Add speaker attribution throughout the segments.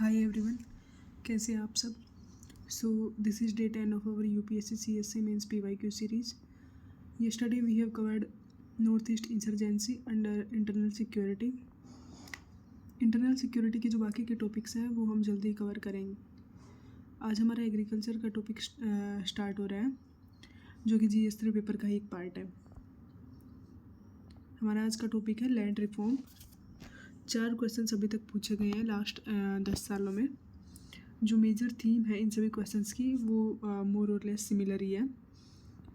Speaker 1: Hi everyone, कैसे हैं आप सब। So this is day 10 of our UPSC CSC mains PYQ series. yesterday we have covered north east insurgency under internal security. Internal security के जो बाकी के topics हैं वो हम जल्दी कवर करेंगे। आज हमारा एग्रीकल्चर का टॉपिक स्टार्ट हो रहा है, जो कि GS3 पेपर का ही एक पार्ट है। हमारा आज का टॉपिक है लैंड रिफॉर्म। 4 क्वेश्चन अभी तक पूछे गए हैं लास्ट 10 सालों में। जो मेजर थीम है इन सभी क्वेश्चंस की वो मोर और लेस सिमिलर ही है,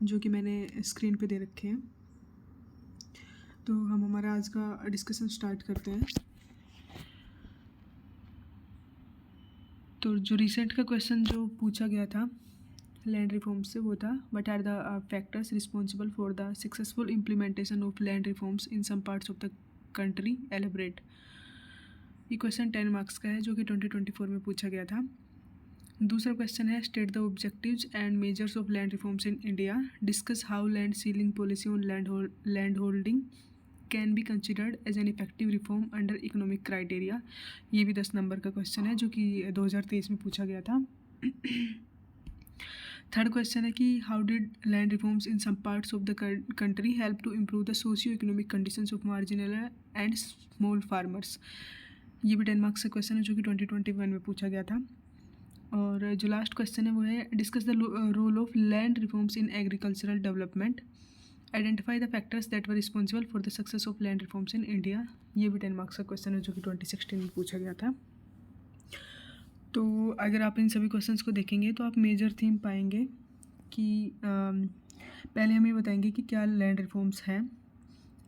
Speaker 1: जो कि मैंने स्क्रीन पे दे रखे हैं। तो हम हमारा आज का डिस्कशन स्टार्ट करते हैं। तो जो रिसेंट का क्वेश्चन जो पूछा गया था लैंड रिफॉर्म्स से वो था, what are the factors responsible for the successful implementation of land reforms in some parts of the country, elaborate. ये क्वेश्चन 10 मार्क्स का है, जो कि 2024 में पूछा गया था। दूसरा क्वेश्चन है, state the objectives and measures of land reforms in India, discuss how land ceiling policy on land holding can be considered as an effective reform under economic criteria. ये भी 10 नंबर का क्वेश्चन है, जो कि 2023 में पूछा गया था। थर्ड क्वेश्चन है कि how did land reforms in some parts of the country help to improve the socio economic conditions of marginal and small farmers. ये भी 10 मार्क्स का क्वेश्चन है, जो कि 2021 में पूछा गया था। और जो लास्ट क्वेश्चन है वो है, discuss the role of land reforms in agricultural development, identify the factors that were responsible for the success of land reforms in India. ये भी 10 मार्क्स का क्वेश्चन है, जो कि 2016 में पूछा गया था। तो अगर आप इन सभी क्वेश्चंस को देखेंगे तो आप मेजर थीम पाएंगे कि पहले हम ये बताएंगे कि क्या लैंड रिफॉर्म्स हैं,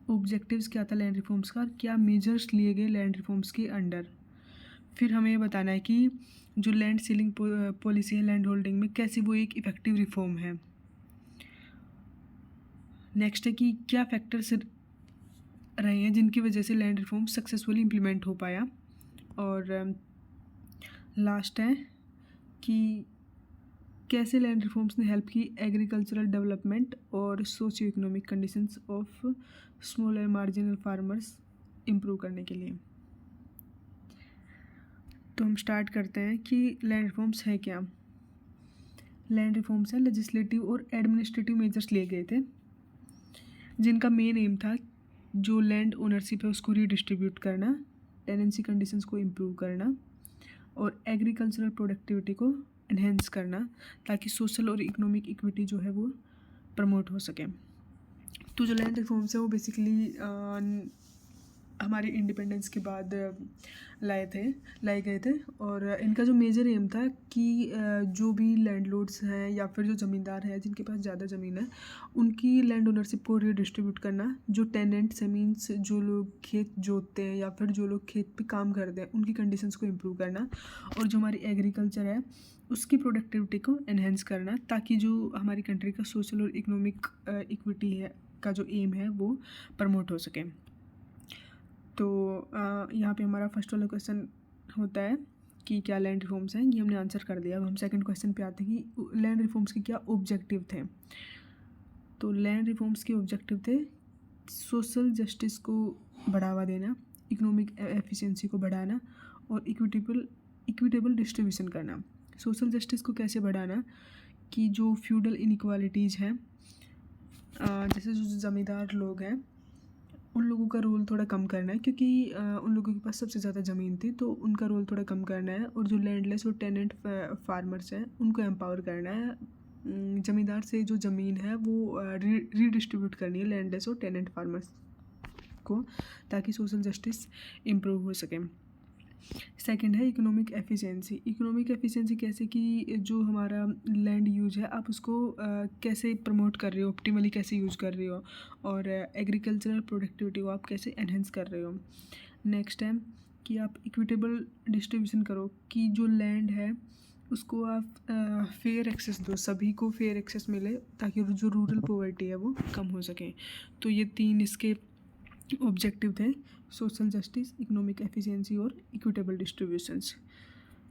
Speaker 1: ऑब्जेक्टिव्स क्या था लैंड रिफॉर्म्स का, क्या मेजर्स लिए गए लैंड रिफॉर्म्स के अंडर। फिर हमें ये बताना है कि जो लैंड सीलिंग पॉलिसी है लैंड होल्डिंग में, कैसी वो एक इफ़ेक्टिव रिफॉर्म है। नेक्स्ट है कि क्या फैक्टर्स रहे हैं जिनकी वजह से लैंड रिफॉर्म सक्सेसफुली इम्प्लीमेंट हो पाया। और लास्ट है कि कैसे लैंड रिफॉर्म्स ने हेल्प की एग्रीकल्चरल डेवलपमेंट और socio economic conditions of small and marginal farmers improve करने के लिए। तो हम स्टार्ट करते हैं कि लैंड रिफॉर्म्स है क्या। लैंड रिफॉर्म्स है लेजिस्लेटिव और एडमिनिस्ट्रेटिव मेजर्स लिए गए थे, जिनका मेन एम था जो लैंड ओनरशिप है उसको रीडिस्ट्रीब्यूट करना, टेनेंसी कंडीशंस को इम्प्रूव करना और एग्रीकल्चरल प्रोडक्टिविटी को एनहेंस करना, ताकि सोशल और इकोनॉमिक इक्विटी जो है वो प्रमोट हो सके। तो जो लैंड रिफॉर्म्स है वो बेसिकली हमारे इंडिपेंडेंस के बाद लाए गए थे। और इनका जो मेजर एम था कि जो भी लैंडलॉर्ड्स हैं या फिर जो ज़मींदार हैं जिनके पास ज़्यादा ज़मीन है, उनकी लैंड ओनरशिप को रीडिस्ट्रीब्यूट करना। जो टेनेंट्स है, मीन्स जो लोग खेत जोतते हैं या फिर जो लोग खेत पे काम करते हैं, उनकी कंडीशंस को इम्प्रूव करना। और जो हमारी एग्रीकल्चर है उसकी प्रोडक्टिविटी को एनहेंस करना, ताकि जो हमारी कंट्री का सोशल और इकोनॉमिक इक्विटी है का जो एम है वो प्रमोट हो सके। तो यहाँ पे हमारा फर्स्ट वाला क्वेश्चन होता है कि क्या लैंड रिफॉर्म्स हैं, ये हमने आंसर कर दिया। अब हम सेकंड क्वेश्चन पे आते हैं कि लैंड रिफॉर्म्स के क्या ऑब्जेक्टिव थे। तो लैंड रिफॉर्म्स के ऑब्जेक्टिव थे सोशल जस्टिस को बढ़ावा देना, इकोनॉमिक एफिशिएंसी को बढ़ाना और इक्विटेबल डिस्ट्रीब्यूशन करना। सोशल जस्टिस को कैसे बढ़ाना कि जो फ्यूडल इनइक्वालिटीज़ हैं, जैसे जो ज़मींदार लोग हैं उन लोगों का रोल थोड़ा कम करना है, क्योंकि उन लोगों के पास सबसे ज़्यादा ज़मीन थी, तो उनका रोल थोड़ा कम करना है। और जो लैंडलेस और टेनेंट फार्मर्स हैं उनको एम्पावर करना है। ज़मींदार से जो ज़मीन है वो रीडिस्ट्रीब्यूट करनी है लैंडलेस और टेनेंट फार्मर्स को, ताकि सोशल जस्टिस इम्प्रूव हो सके। सेकंड है इकोनॉमिक एफिशिएंसी। इकोनॉमिक एफिशिएंसी कैसे कि जो हमारा लैंड यूज है आप उसको कैसे प्रमोट कर रहे हो, ऑप्टिमली कैसे यूज कर रहे हो, और एग्रीकल्चरल प्रोडक्टिविटी को आप कैसे एनहेंस कर रहे हो। नेक्स्ट है कि आप इक्विटेबल डिस्ट्रीब्यूशन करो, कि जो लैंड है उसको आप फेयर एक्सेस दो, सभी को फेयर एक्सेस मिले, ताकि जो रूरल पॉवर्टी है वो कम हो सके। तो ये 3 इसके ऑब्जेक्टिव थे, सोशल जस्टिस, इकोनॉमिक एफिशिएंसी और इक्विटेबल डिस्ट्रीब्यूशंस।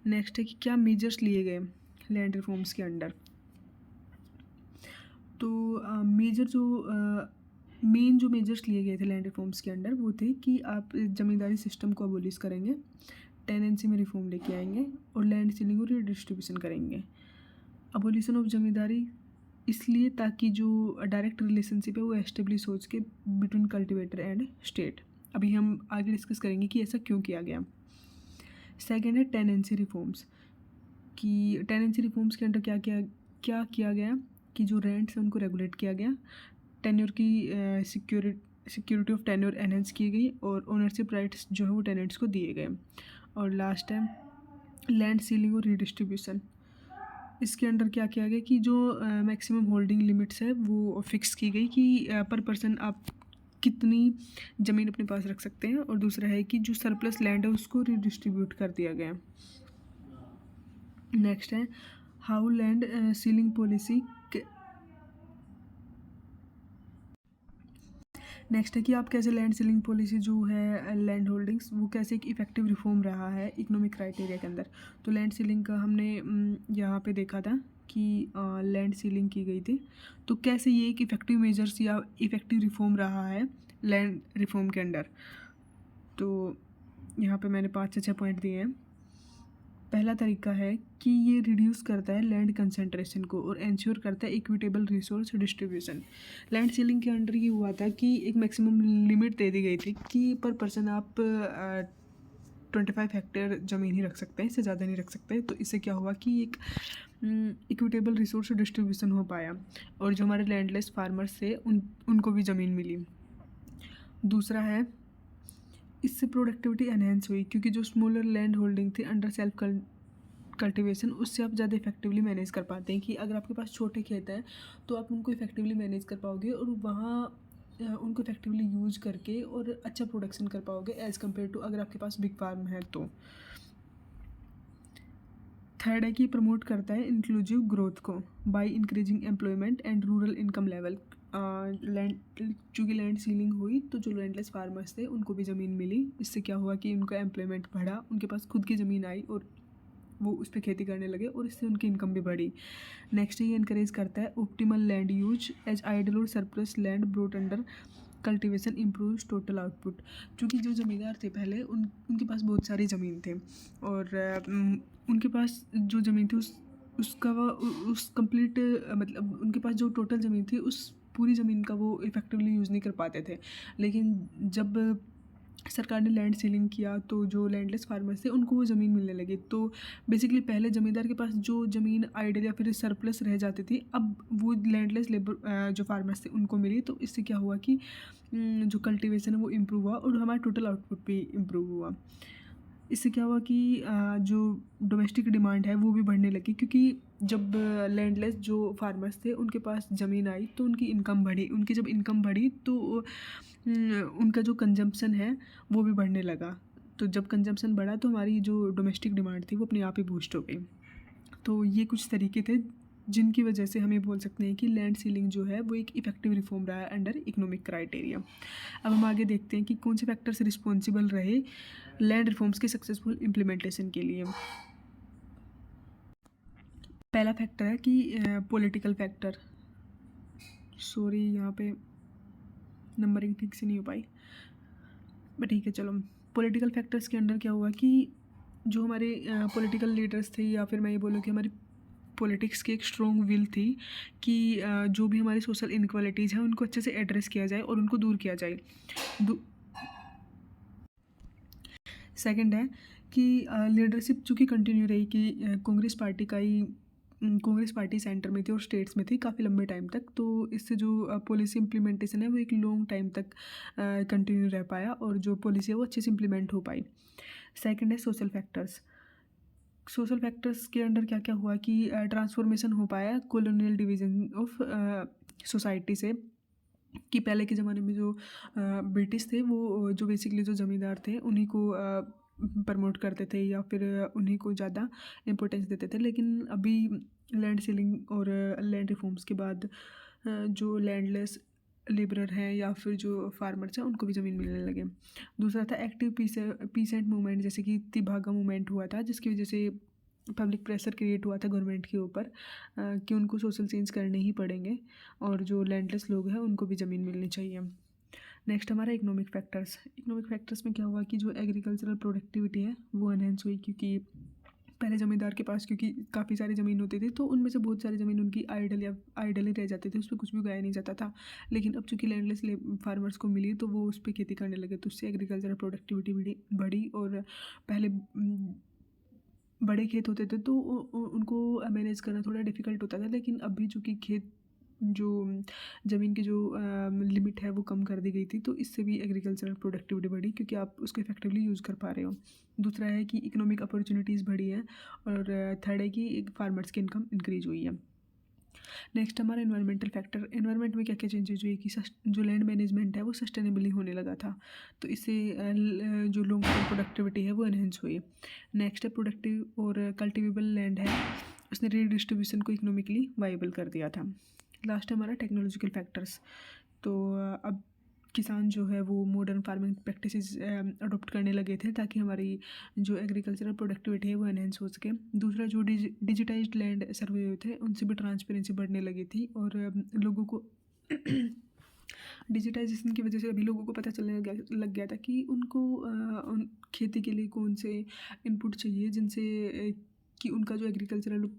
Speaker 1: नेक्स्ट है कि क्या मेजर्स लिए गए लैंड रिफॉर्म्स के अंडर। तो मेजर जो मेन जो मेजर्स लिए गए थे लैंड रिफॉर्म्स के अंडर वो थे कि आप ज़मींदारी सिस्टम को अबोलिश करेंगे, टेनेंसी में रिफॉर्म लेके आएंगे और लैंड सीलिंग और रिडिस्ट्रीब्यूशन करेंगे। अबोलिशन ऑफ जमींदारी इसलिए ताकि जो डायरेक्ट रिलेशनशिप है वो एस्टेब्लिश हो सके बिटवीन कल्टिवेटर एंड स्टेट। अभी हम आगे डिस्कस करेंगे कि ऐसा क्यों किया गया। सेकेंड है टेनेंसी रिफॉर्म्स, कि टेनेंसी रिफॉर्म्स के अंडर क्या किया गया कि जो रेंट्स हैं उनको रेगुलेट किया गया, टेन्योर की सिक्योरिटी ऑफ टेन्योर एनहेंस की गई और ओनरशिप राइट्स जो है वो टेनेंट्स को दिए गए। और लास्ट है लैंड सीलिंग और रीडिस्ट्रीब्यूशन। इसके अंडर क्या किया गया कि जो मैक्सिमम होल्डिंग लिमिट्स है वो फिक्स की गई कि पर पर्सन आप कितनी ज़मीन अपने पास रख सकते हैं, और दूसरा है कि जो सरप्लस लैंड है उसको रीडिस्ट्रीब्यूट कर दिया गया। नेक्स्ट है how land ceiling policy. Next है कि आप कैसे लैंड सीलिंग पॉलिसी जो है लैंड होल्डिंग्स वो कैसे एक इफेक्टिव रिफॉर्म रहा है इकोनॉमिक क्राइटेरिया के अंदर। तो लैंड सीलिंग का हमने यहाँ पे देखा था कि लैंड सीलिंग की गई थी, तो कैसे ये एक इफेक्टिव मेजर्स या इफेक्टिव रिफॉर्म रहा है लैंड रिफॉर्म के अंडर। तो यहाँ पे मैंने 5 से 6 पॉइंट दिए हैं। पहला तरीका है कि ये रिड्यूस करता है लैंड कंसंट्रेशन को और इंश्योर करता है equitable resource distribution. Land ceiling के अंडर ये हुआ था कि एक मैक्सिमम लिमिट दे दी गई थी कि पर पर्सन आप 25 हेक्टेयर ज़मीन ही रख सकते हैं, इससे ज़्यादा नहीं रख सकते। तो इससे क्या हुआ कि एक इक्विटेबल रिसोर्स डिस्ट्रीब्यूशन हो पाया और जो हमारे लैंडलेस फार्मर्स थे उनको भी ज़मीन मिली। दूसरा है इससे प्रोडक्टिविटी एनहेंस हुई, क्योंकि जो स्मॉलर लैंड होल्डिंग थी अंडर सेल्फ कल्टिवेशन उससे आप ज़्यादा इफेक्टिवली मैनेज कर पाते हैं। कि अगर आपके पास छोटे खेत हैं तो आप उनको इफेक्टिवली मैनेज कर पाओगे और वहाँ उनको इफेक्टिवली यूज करके और अच्छा प्रोडक्शन कर पाओगे एज़ कम्पेयर टू अगर आपके पास बिग फार्म है तो। थर्ड है कि प्रमोट करता है इंक्लूसिव ग्रोथ को by increasing employment and rural income level. चूँकि लैंड सीलिंग हुई तो जो लैंडलेस फार्मर्स थे उनको भी ज़मीन मिली। इससे क्या हुआ कि उनका एम्प्लॉयमेंट बढ़ा, उनके पास खुद की ज़मीन आई और वो उस पर खेती करने लगे और इससे उनकी इनकम भी बढ़ी। नेक्स्ट ये इनकरेज करता है optimal land use as idle और surplus land brought under cultivation improves total output. क्योंकि जो ज़मींदार थे पहले उनके पास बहुत सारी ज़मीन थे और उनके पास जो ज़मीन थी उसका उस कंप्लीट मतलब उनके पास जो टोटल ज़मीन थी उस पूरी ज़मीन का वो इफ़ेक्टिवली यूज़ नहीं कर पाते थे। लेकिन जब सरकार ने लैंड सीलिंग किया तो जो लैंडलेस फार्मर्स थे उनको वो ज़मीन मिलने लगी। तो बेसिकली पहले ज़मींदार के पास जो ज़मीन आइडल या फिर सरप्लस रह जाती थी अब वो लैंडलेस लेबर जो फार्मर्स थे उनको मिली। तो इससे क्या हुआ कि जो कल्टीवेशन है वो इम्प्रूव हुआ और हमारा टोटल आउटपुट भी इम्प्रूव हुआ। इससे क्या हुआ कि जो डोमेस्टिक डिमांड है वो भी बढ़ने लगी, क्योंकि जब लैंडलेस जो फार्मर्स थे उनके पास ज़मीन आई तो उनकी इनकम बढ़ी। उनकी जब इनकम बढ़ी तो उनका जो कंजम्पशन है वो भी बढ़ने लगा। तो जब कंजम्पशन बढ़ा तो हमारी जो डोमेस्टिक डिमांड थी वो अपने आप ही बूस्ट हो गई। तो ये कुछ तरीके थे जिनकी वजह से हम ये बोल सकते हैं कि लैंड सीलिंग जो है वो एक इफेक्टिव रिफॉर्म रहा है अंडर इकोनॉमिक क्राइटेरिया। अब हम आगे देखते हैं कि कौन से फैक्टर्स रिस्पॉन्सिबल रहे लैंड रिफॉर्म्स के सक्सेसफुल इम्प्लीमेंटेशन के लिए। पहला फैक्टर है कि पॉलिटिकल फैक्टर। सॉरी यहाँ पे नंबरिंग ठीक से नहीं हो पाई, बट ठीक है चलो। पॉलिटिकल फैक्टर्स के अंडर क्या हुआ कि जो हमारे पॉलिटिकल लीडर्स थे या फिर मैं ये बोलूँ कि हमारी पॉलिटिक्स की एक स्ट्रॉन्ग विल थी कि जो भी हमारी सोशल इनक्वालिटीज़ हैं उनको अच्छे से एड्रेस किया जाए और उनको दूर किया जाए। सेकंड है कि लीडरशिप चूँकि कंटिन्यू रही कि कांग्रेस पार्टी सेंटर में थी और स्टेट्स में थी काफ़ी लंबे टाइम तक। तो इससे जो पॉलिसी इम्प्लीमेंटेशन है वो एक लॉन्ग टाइम तक कंटिन्यू रह पाया और जो पॉलिसी है वो अच्छे से इम्प्लीमेंट हो पाई। सेकंड है सोशल फैक्टर्स। सोशल फैक्टर्स के अंडर क्या क्या हुआ कि ट्रांसफॉर्मेशन हो पाया कॉलोनियल डिवीजन ऑफ सोसाइटी से। कि पहले के ज़माने में जो ब्रिटिश थे वो जो बेसिकली जो ज़मींदार थे उन्हीं को प्रमोट करते थे या फिर उन्हीं को ज़्यादा इम्पोर्टेंस देते थे। लेकिन अभी लैंड सीलिंग और लैंड रिफॉर्म्स के बाद जो लैंडलेस लेबरर हैं या फिर जो फार्मर्स हैं उनको भी ज़मीन मिलने लगे। दूसरा था एक्टिव पीसेंट मूवमेंट, जैसे कि तिभागा मूवमेंट हुआ था जिसकी वजह से पब्लिक प्रेशर क्रिएट हुआ था गवर्नमेंट के ऊपर कि उनको सोशल चेंज करने ही पड़ेंगे और जो लैंडलेस लोग हैं उनको भी ज़मीन मिलनी चाहिए। नेक्स्ट हमारा इकोनॉमिक फैक्टर्स। इकोनॉमिक फैक्टर्स में क्या हुआ कि जो एग्रीकल्चरल प्रोडक्टिविटी है वो एनहेंस हुई, क्योंकि पहले ज़मींदार के पास क्योंकि काफ़ी सारी ज़मीन होती थी, तो उनमें से बहुत सारी ज़मीन उनकी आइडल ही रह जाती थी, उस पर कुछ भी उगाया नहीं जाता था। लेकिन अब चूँकि लैंडलेस फार्मर्स को मिली तो वो उस पर खेती करने लगे, तो उससे एग्रीकल्चरल प्रोडक्टिविटी बढ़ी। और पहले बड़े खेत होते थे तो उनको मैनेज करना थोड़ा डिफ़िकल्ट होता था, लेकिन अभी चूँकि खेत जो ज़मीन की जो लिमिट है वो कम कर दी गई थी, तो इससे भी एग्रीकल्चरल प्रोडक्टिविटी बढ़ी, क्योंकि आप उसको इफेक्टिवली यूज़ कर पा रहे हो। दूसरा है कि इकोनॉमिक अपॉर्चुनिटीज़ बढ़ी हैं, और थर्ड है कि फार्मर्स की इनकम इंक्रीज हुई है। नेक्स्ट हमारा एनवायरमेंटल फैक्टर। एनवायरनमेंट में क्या क्या चेंजेस हुई कि जो लैंड मैनेजमेंट है वो सस्टेनेबली होने लगा था, तो इससे जो लॉन्ग टर्म प्रोडक्टिविटी है वो एनहेंस हुई। नेक्स्ट है प्रोडक्टिव और कल्टिवेबल लैंड है, उसने रीडिस्ट्रीब्यूशन को इकोनॉमिकली वाइबल कर दिया था। लास्ट है हमारा टेक्नोलॉजिकल फैक्टर्स। तो अब किसान जो है वो मॉडर्न फार्मिंग प्रैक्टिसेस अडोप्ट करने लगे थे, ताकि हमारी जो एग्रीकल्चरल प्रोडक्टिविटी है वो एनहेंस हो सके। दूसरा जो डिजिटाइज्ड लैंड सर्वे हुए थे उनसे भी ट्रांसपेरेंसी बढ़ने लगी थी, और लोगों को डिजिटाइजेशन की वजह से अभी लोगों को पता चलने लग गया था कि उनको खेती के लिए कौन से इनपुट चाहिए, जिनसे कि उनका जो एग्रीकल्चरल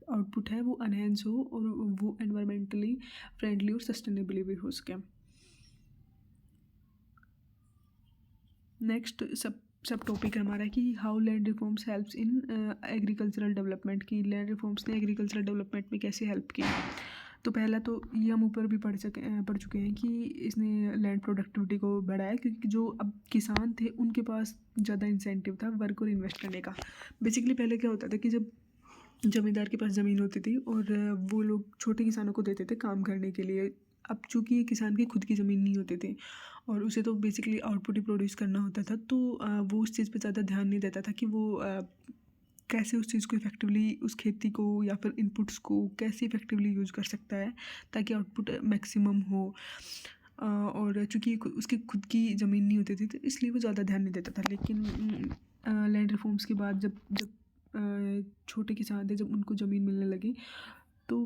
Speaker 1: आउटपुट है वो एनहेंस हो और वो एनवायरमेंटली फ्रेंडली और सस्टेनेबली भी हो सके। नेक्स्ट सब टॉपिक है हमारा कि how land reforms helps in agricultural development, की लैंड रिफॉर्म्स ने एग्रीकल्चरल डेवलपमेंट में कैसे हेल्प की। तो पहला तो ये हम ऊपर भी पढ़ चुके हैं कि इसने लैंड प्रोडक्टिविटी को बढ़ाया, क्योंकि जो अब किसान थे उनके पास ज़्यादा इंसेंटिव था वर्क और इन्वेस्ट करने का। बेसिकली पहले क्या होता था कि जब ज़मींदार के पास ज़मीन होती थी और वो लोग छोटे किसानों को देते थे काम करने के लिए। अब चूँकि किसान की खुद की ज़मीन नहीं होती थी और उसे तो बेसिकली आउटपुट ही प्रोड्यूस करना होता था, तो वो उस चीज़ पे ज़्यादा ध्यान नहीं देता था कि वो कैसे उस चीज़ को इफ़ेक्टिवली, उस खेती को या फिर इनपुट्स को कैसे इफ़ेक्टिवली यूज़ कर सकता है ताकि आउटपुट मैक्सिमम हो। और चूँकि उसकी खुद की ज़मीन नहीं होती थी तो इसलिए वो ज़्यादा ध्यान नहीं देता था। लेकिन लैंड रिफॉर्म्स के बाद जब छोटे किसान थे, जब उनको ज़मीन मिलने लगी, तो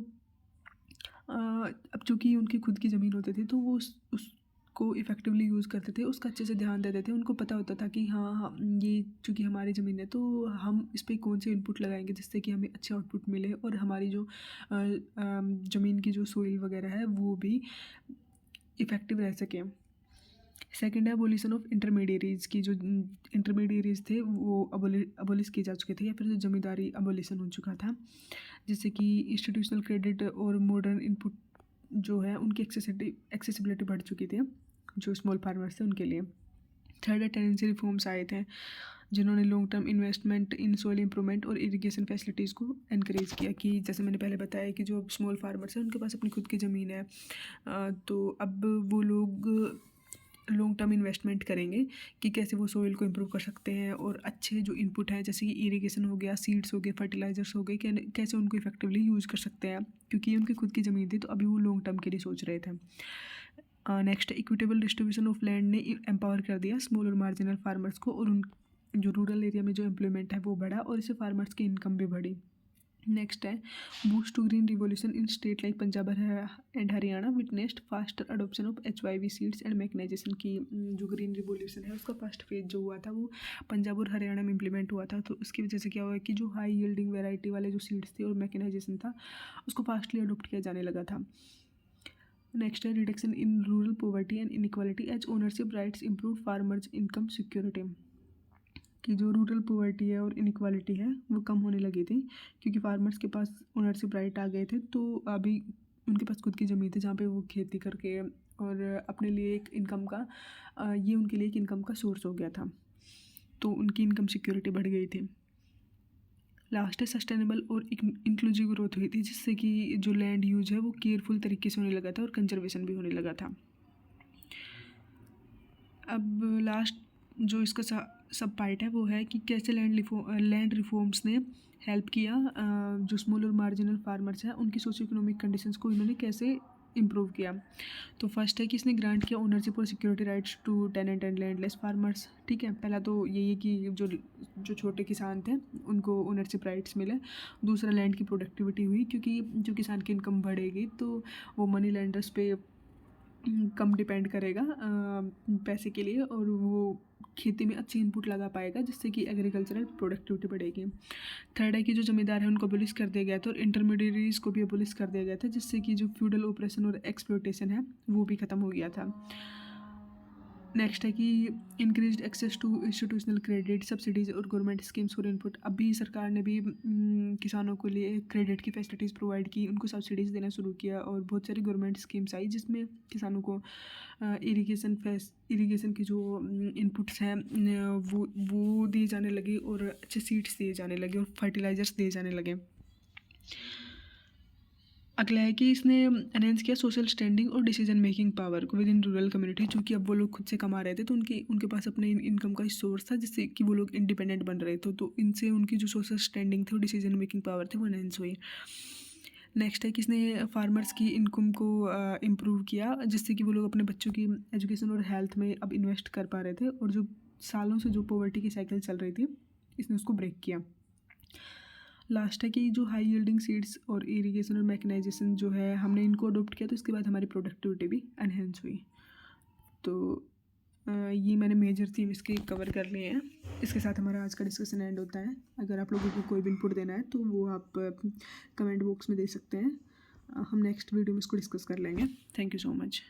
Speaker 1: अब चूँकि उनकी खुद की ज़मीन होती थी तो वो उसको इफ़ेक्टिवली यूज़ करते थे, उसका अच्छे से ध्यान देते थे। उनको पता होता था कि हाँ, ये चूँकि हमारी ज़मीन है तो हम इस पे कौन से इनपुट लगाएंगे जिससे कि हमें अच्छा आउटपुट मिले और हमारी जो ज़मीन की जो सोइल वगैरह है वो भी इफ़ेक्टिव रह सके। सेकेंड है अबोलिशन ऑफ इंटरमीडियरीज, की जो इंटरमीडियरीज थे वो अबोलिश किए जा चुके थे, या फिर जो जमींदारी अबोलिशन हो चुका था, जिससे कि इंस्टीट्यूशनल क्रेडिट और मॉडर्न इनपुट जो है उनकी एक्सेसिबिलिटी बढ़ चुकी थी जो स्मॉल फार्मर्स थे उनके लिए। थर्ड है टेनेंसी रिफॉर्म्स आए थे, जिन्होंने long term investment in soil improvement और इरिगेशन फैसिलिटीज़ को एनकरेज किया। कि जैसे मैंने पहले बताया कि जो स्मॉल फार्मर्स हैं उनके पास अपनी खुद की ज़मीन है, तो अब वो लोग लॉन्ग टर्म इन्वेस्टमेंट करेंगे कि कैसे वो सोइल को इम्प्रूव कर सकते हैं, और अच्छे जो इनपुट हैं जैसे कि इरिगेशन हो गया, सीड्स हो गए, फर्टिलाइजर्स हो गए, कैसे उनको इफेक्टिवली यूज़ कर सकते हैं, क्योंकि उनकी खुद की ज़मीन थी तो अभी वो लॉन्ग टर्म के लिए सोच रहे थे। Next equitable distribution of land ने एम्पावर कर दिया स्मॉल और मार्जिनल फार्मर्स को, और उन जो रूरल एरिया में जो एम्प्लॉयमेंट है वो बढ़ा और इससे फार्मर्स की इनकम भी बढ़ी। नेक्स्ट है boost to green revolution in state like Punjab and Haryana witnessed faster adoption of HYV seeds and mechanisation. की जो ग्रीन रिवोल्यूशन है उसका फर्स्ट फेज जो हुआ था वो पंजाब और हरियाणा में इम्प्लीमेंट हुआ था, तो उसकी वजह से क्या हुआ कि जो हाई यील्डिंग वेराइटी वाले जो सीड्स थे और मैकेनाइजेशन था उसको फास्टली अडोप्ट किया जाने लगा था। नेक्स्ट है reduction in rural poverty and inequality as ownership rights improve farmers income security. कि जो रूरल पॉवर्टी है और इनइक्वालिटी है वो कम होने लगी थी, क्योंकि फार्मर्स के पास ओनरशिप राइट आ गए थे, तो अभी उनके पास खुद की ज़मीन थी जहाँ पे वो खेती करके और अपने लिए एक इनकम का ये उनके लिए एक इनकम का सोर्स हो गया था, तो उनकी इनकम सिक्योरिटी बढ़ गई थी। लास्ट है सस्टेनेबल और इंक्लूसिव ग्रोथ हुई थी, जिससे कि जो लैंड यूज है वो केयरफुल तरीके से होने लगा था और कंजर्वेशन भी होने लगा था। अब लास्ट जो इसका सब पार्ट है वो है कि कैसे लैंड रिफॉर्म्स ने हेल्प किया जो स्मॉल और मार्जिनल फार्मर्स हैं उनकी सोशो इकोनॉमिक कंडीशंस को इन्होंने कैसे इम्प्रूव किया। तो फर्स्ट है कि इसने ग्रांट किया ओनरशिप और security rights to tenant and landless farmers. ठीक है, पहला तो यही है कि जो छोटे किसान थे उनको ओनरशिप राइट्स मिले। दूसरा लैंड की प्रोडक्टिविटी हुई, क्योंकि जो किसान की इनकम बढ़ेगी तो वो मनी लैंडर्स पे कम डिपेंड करेगा पैसे के लिए, और वो खेती में अच्छी इनपुट लगा पाएगा, जिससे कि एग्रीकल्चरल प्रोडक्टिविटी बढ़ेगी। थर्ड है कि जो ज़मींदार है उनको अबोलिश कर दिया गया था, और इंटरमीडियरीज को भी अबोलिश कर दिया गया था, जिससे कि जो फ्यूडल ऑपरेशन और एक्सप्लोटेशन है वो भी ख़त्म हो गया था। नेक्स्ट है कि increased access to institutional credit, subsidies और गवर्नमेंट स्कीम्स फॉर इनपुट। अभी सरकार ने भी किसानों के लिए क्रेडिट की फैसिलिटीज़ प्रोवाइड की, उनको सब्सिडीज़ देना शुरू किया, और बहुत सारी गवर्नमेंट स्कीम्स आई जिसमें किसानों को इरिगेशन की जो इनपुट्स हैं वो दिए जाने लगे, और अच्छे सीड्स दिए जाने लगे, और फर्टिलाइजर्स दिए जाने लगे। अगला है कि इसने एनहेंस किया सोशल स्टैंडिंग और डिसीजन मेकिंग पावर को विद इन रूरल कम्युनिटी, क्योंकि अब वो लोग खुद से कमा रहे थे, तो उनके पास अपने इनकम का सोर्स था, जिससे कि वो लोग इंडिपेंडेंट बन रहे थे, तो इनसे उनकी जो सोशल स्टैंडिंग थी और डिसीजन मेकिंग पावर थी वो एनहेंस हुई। नेक्स्ट है कि इसने फार्मर्स की इनकम को इम्प्रूव किया, जिससे कि वो लोग अपने बच्चों की एजुकेशन और हेल्थ में अब इन्वेस्ट कर पा रहे थे, और जो सालों से जो पॉवर्टी की साइकिल चल रही थी इसने उसको ब्रेक किया। लास्ट है कि जो हाई यील्डिंग सीड्स और इरिगेशन और मैकेनाइजेशन जो है हमने इनको अडोप्ट किया, तो इसके बाद हमारी प्रोडक्टिविटी भी एनहेंस हुई। तो ये मैंने मेजर थीम इसके कवर कर लिए हैं। इसके साथ हमारा आज का डिस्कशन एंड होता है। अगर आप लोगों को कोई भी इनपुट देना है तो वो आप कमेंट बॉक्स में दे सकते हैं। हम नेक्स्ट वीडियो में इसको डिस्कस कर लेंगे। Thank you so much.